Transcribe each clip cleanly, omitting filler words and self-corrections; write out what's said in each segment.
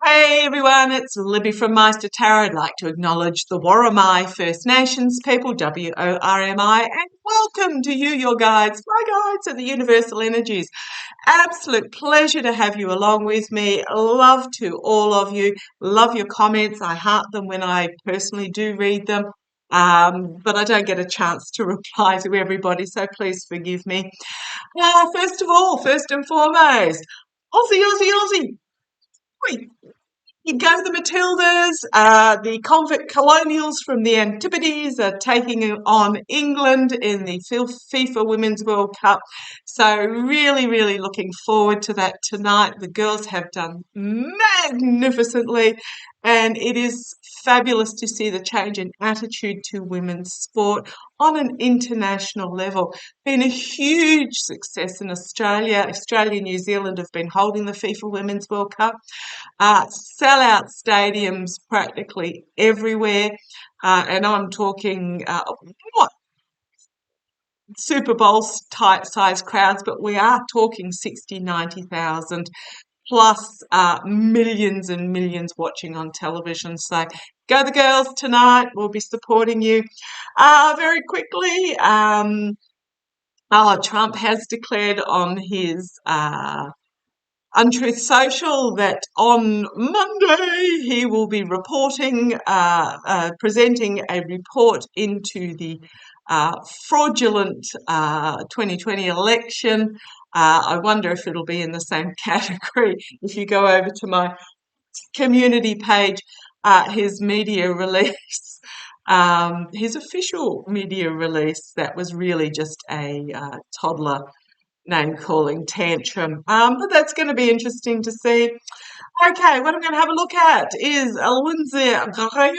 Hey everyone, it's Libby from Meister Tarot. I'd like to acknowledge the Worimi First Nations people, WORMI, and welcome to you, your guides, my guides of the Universal Energies. Absolute pleasure to have you along with me. Love to all of you. Love your comments. I heart them when I personally do read them. But I don't get a chance to reply to everybody, so please forgive me. First of all, first and foremost, Aussie, Aussie, Aussie. Oi, you go the Matildas, the convict colonials from the Antipodes are taking on England in the FIFA Women's World Cup. So really, really looking forward to that tonight. The girls have done magnificently, and it is fabulous to see the change in attitude to women's sport on an international level. Been a huge success in Australia. Australia and New Zealand have been holding the FIFA Women's World Cup. Sell-out stadiums practically everywhere, and I'm talking not Super Bowl type size crowds, but we are talking 60, 90,000 plus millions and millions watching on television. So go the girls tonight. We'll be supporting you. Very quickly, Trump has declared on his Untruth Social that on Monday he will be presenting a report into the fraudulent 2020 election. I wonder if it'll be in the same category. If you go over to my community page, his media release, his official media release, that was really just a toddler name calling tantrum. But that's going to be interesting to see. Okay, what I'm going to have a look at is Lindsey Graham.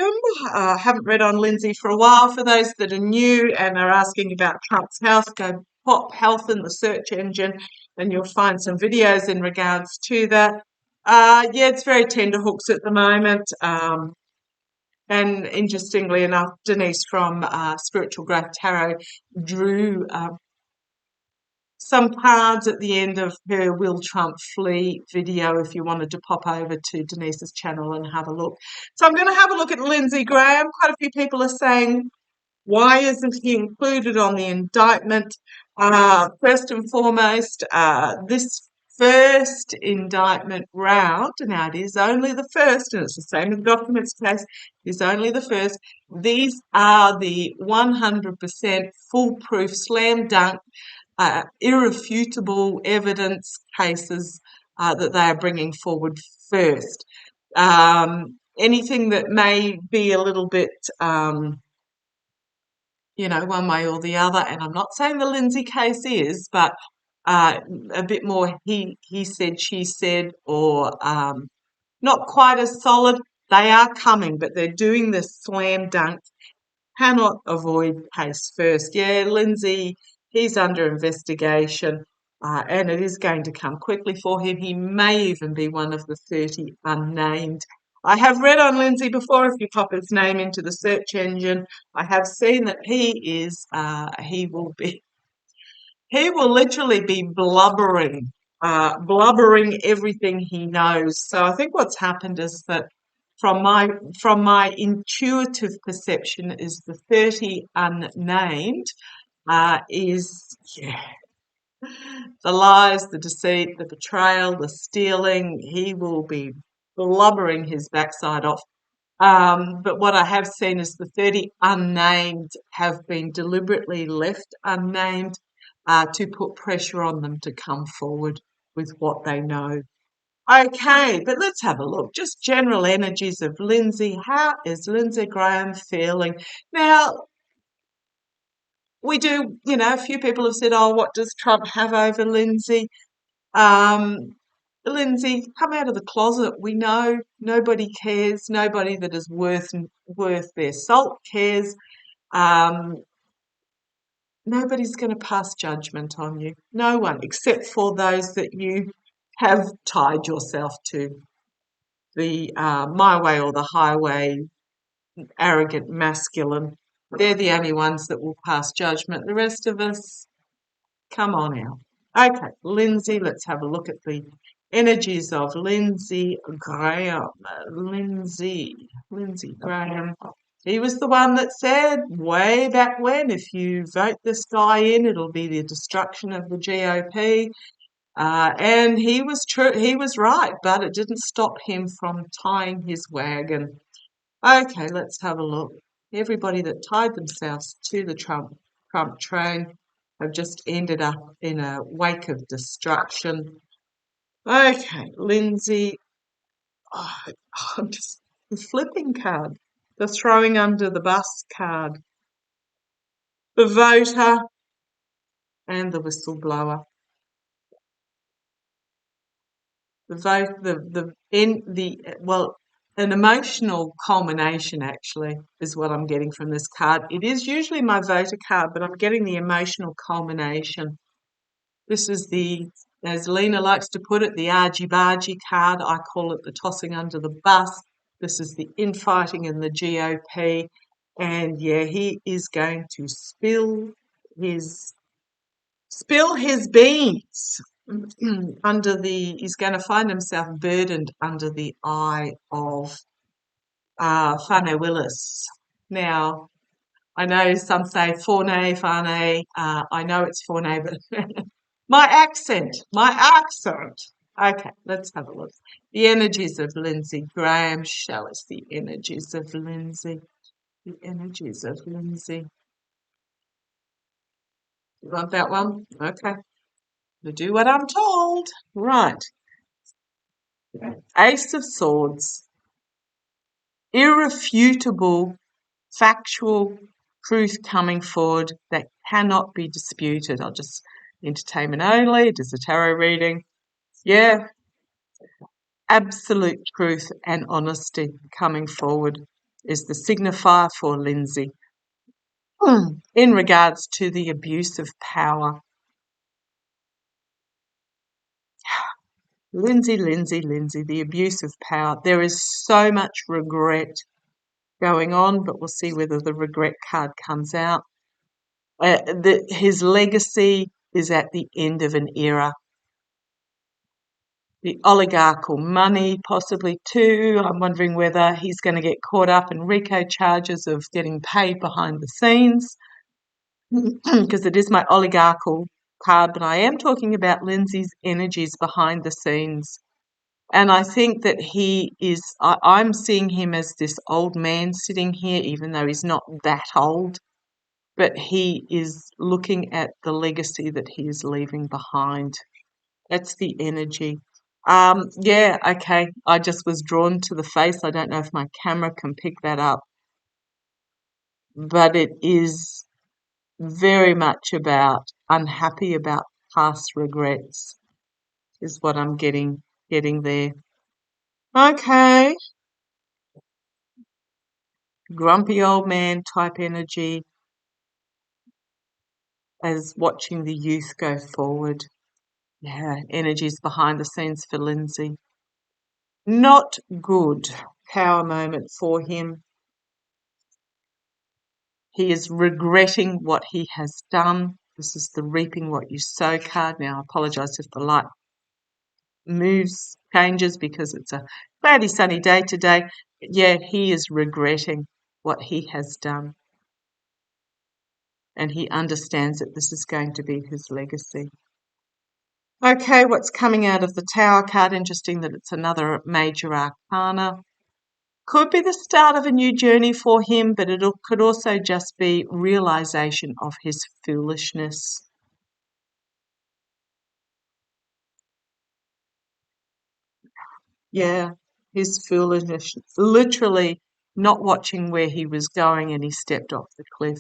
I haven't read on Lindsey for a while. For those that are new and are asking about Trump's health, go pop health in the search engine and you'll find some videos in regards to that. Yeah, it's very tenderhooks at the moment. And interestingly enough, Denise from Spiritual Growth Tarot drew some cards at the end of her Will Trump Flee video if you wanted to pop over to Denise's channel and have a look. So I'm going to have a look at Lindsey Graham. Quite a few people are saying, why isn't he included on the indictment? First and foremost, this first indictment round, now it is only the first, and it's the same in the documents case, it's only the first. These are the 100% foolproof, slam dunk, irrefutable evidence cases that they are bringing forward first. Anything that may be a little bit, one way or the other, and I'm not saying the Lindsey case is, but a bit more he said, she said, or not quite as solid. They are coming, but they're doing this slam dunk, cannot avoid case first. Yeah, Lindsey, he's under investigation, and it is going to come quickly for him. He may even be one of the 30 unnamed. I have read on Lindsey before. If you pop his name into the search engine, I have seen that he will literally be blubbering everything he knows. So I think what's happened is that from my intuitive perception is the 30 unnamed is the lies, the deceit, the betrayal, the stealing. He will be blubbering his backside off. But what I have seen is the 30 unnamed have been deliberately left unnamed to put pressure on them to come forward with what they know. Okay, but let's have a look. Just general energies of Lindsey. How is Lindsey Graham feeling? Now, we do, a few people have said, oh, what does Trump have over Lindsey? Lindsey, come out of the closet. We know nobody cares. Nobody that is worth their salt cares. Nobody's going to pass judgment on you. No one, except for those that you have tied yourself to. The my way or the highway, arrogant, masculine. They're the only ones that will pass judgment. The rest of us, come on out. Okay, Lindsey, let's have a look at the Energies of Lindsey Graham. Lindsey Graham. He was the one that said way back when, if you vote this guy in, it'll be the destruction of the GOP. And he was true. He was right, but it didn't stop him from tying his wagon. Okay, let's have a look. Everybody that tied themselves to the Trump train have just ended up in a wake of destruction. Okay, Lindsay. Oh, I'm just the flipping card, the throwing under the bus card, the voter, and the whistleblower. The vote, the in the well, an emotional culmination actually is what I'm getting from this card. It is usually my voter card, but I'm getting the emotional culmination. This is the, as Lena likes to put it, the argy-bargy card. I call it the tossing under the bus. This is the infighting in the GOP. And yeah, he is going to his spill his beans he's going to find himself burdened under the eye of Fane Willis. Now, I know some say Fane. I know it's Fane, but my accent. Okay, let's have a look. The energies of Lindsey Graham. Show us the energies of Lindsey. The energies of Lindsey. You want that one? Okay. To do what I'm told. Right. Ace of Swords. Irrefutable, factual truth coming forward that cannot be disputed. I'll just entertainment only. It is a tarot reading. Yeah. Absolute truth and honesty coming forward is the signifier for Lindsay in regards to the abuse of power. Lindsay, the abuse of power. There is so much regret going on, but we'll see whether the regret card comes out. His legacy is at the end of an era. The oligarchical money, possibly too. I'm wondering whether he's going to get caught up in RICO charges of getting paid behind the scenes, because it is my oligarchical card, but I am talking about Lindsay's energies behind the scenes. And I think that I'm seeing him as this old man sitting here, even though he's not that old, but he is looking at the legacy that he is leaving behind. That's the energy. Yeah, okay. I just was drawn to the face. I don't know if my camera can pick that up, but it is very much about unhappy about past regrets is what I'm getting there. Okay. Grumpy old man type energy as watching the youth go forward. Yeah, energies behind the scenes for Lindsay. Not good power moment for him. He is regretting what he has done. This is the reaping what you sow card. Now, I apologise if the light changes because it's a cloudy, sunny day today. But yeah, he is regretting what he has done. And he understands that this is going to be his legacy. Okay, what's coming out of the Tower card? Interesting that it's another major arcana. Could be the start of a new journey for him, but it could also just be realization of his foolishness. Yeah, his foolishness, literally not watching where he was going and he stepped off the cliff.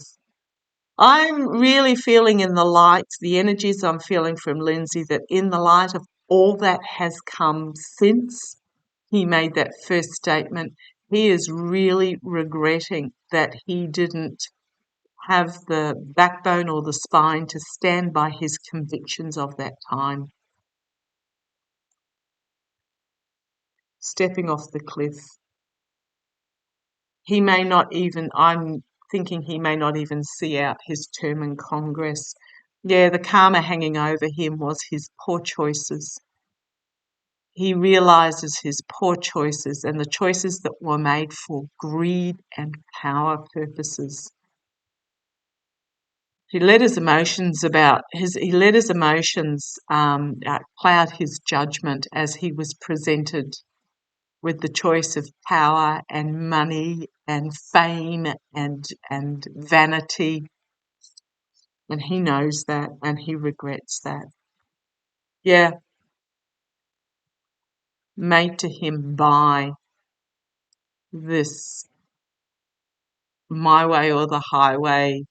I'm really feeling in the light, the energies I'm feeling from Lindsay, that in the light of all that has come since he made that first statement, he is really regretting that he didn't have the backbone or the spine to stand by his convictions of that time. Stepping off the cliff. I'm thinking he may not even see out his term in Congress. Yeah, the karma hanging over him was his poor choices. he realizes his poor choices and the choices that were made for greed and power purposes. He let his emotions cloud his judgment as he was presented with the choice of power and money and fame and vanity. And he knows that and he regrets that. Yeah, made to him by this my way or the highway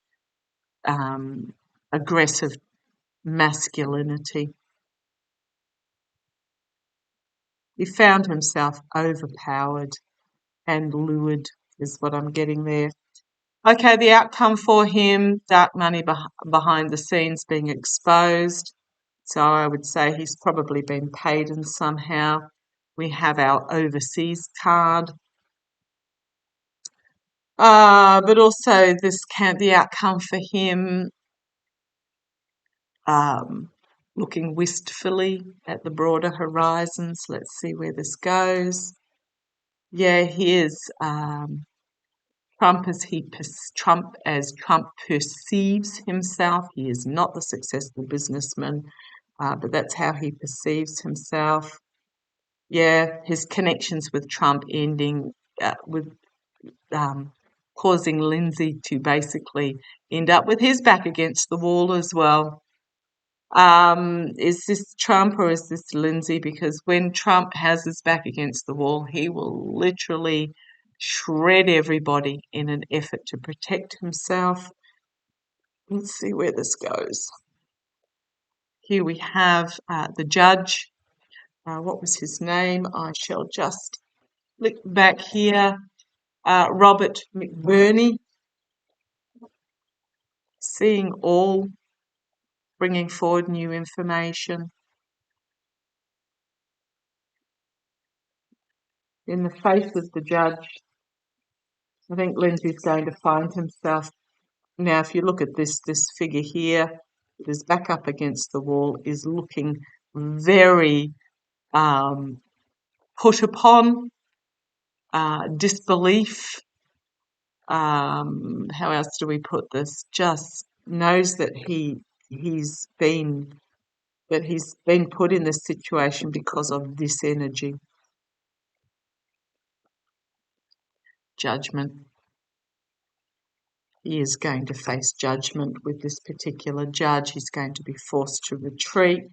um, aggressive masculinity. He found himself overpowered and lured, is what I'm getting there. Okay, the outcome for him, dark money behind the scenes being exposed. So I would say he's probably been paid in somehow. We have our overseas card. But also the outcome for him, looking wistfully at the broader horizons. Let's see where this goes. Yeah, he is Trump as Trump perceives himself. He is not the successful businessman, but that's how he perceives himself. Yeah, his connections with Trump ending with causing Lindsey to basically end up with his back against the wall as well. Is this Trump or is this Lindsey? Because when Trump has his back against the wall, he will literally shred everybody in an effort to protect himself. Let's see where this goes. Here we have the judge. What was his name? I shall just flick back here. Robert McBurney, seeing all, bringing forward new information. In the face of the judge, I think Lindsey's going to find himself. Now, if you look at this figure here, it is back up against the wall, is looking very put upon, disbelief. How else do we put this? Just knows that he's been put in this situation because of this energy. Judgment. He is going to face judgment with this particular judge. He's going to be forced to retreat.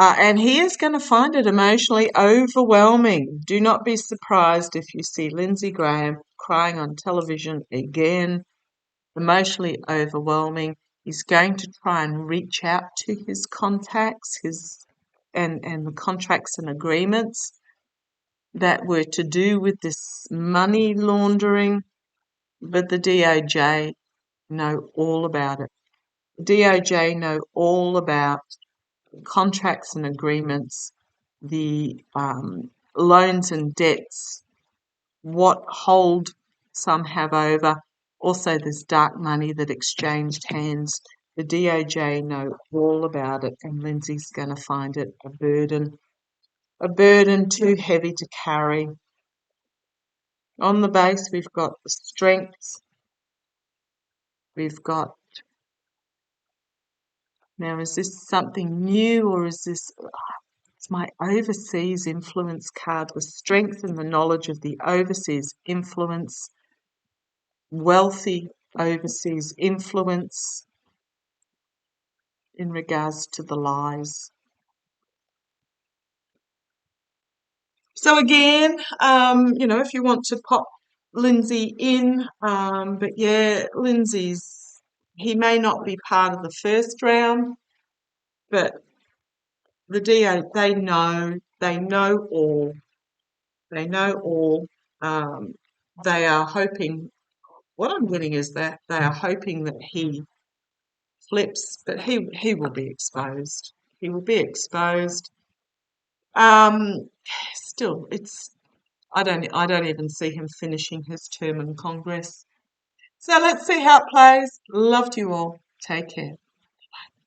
And he is going to find it emotionally overwhelming. Do not be surprised if you see Lindsey Graham crying on television again. Emotionally overwhelming. He's going to try and reach out to his contacts, and the contracts and agreements that were to do with this money laundering, but the DOJ know all about it. The DOJ know all about contracts and agreements, the loans and debts, what hold some have over. Also, there's dark money that exchanged hands. The DOJ know all about it, and Lindsey's going to find it a burden too heavy to carry. On the base, we've got the strengths. We've got, now is this something new or is this, it's my overseas influence card, the strength and the knowledge of the overseas influence, wealthy overseas influence in regards to the lies. So again, if you want to pop Lindsey in, but yeah, he may not be part of the first round, but the DA, they know all. They know all. They are hoping, what I'm getting is that they are hoping that he flips, but he will be exposed. He will be exposed. Still, I don't even see him finishing his term in Congress. So let's see how it plays. Loved you all. Take care.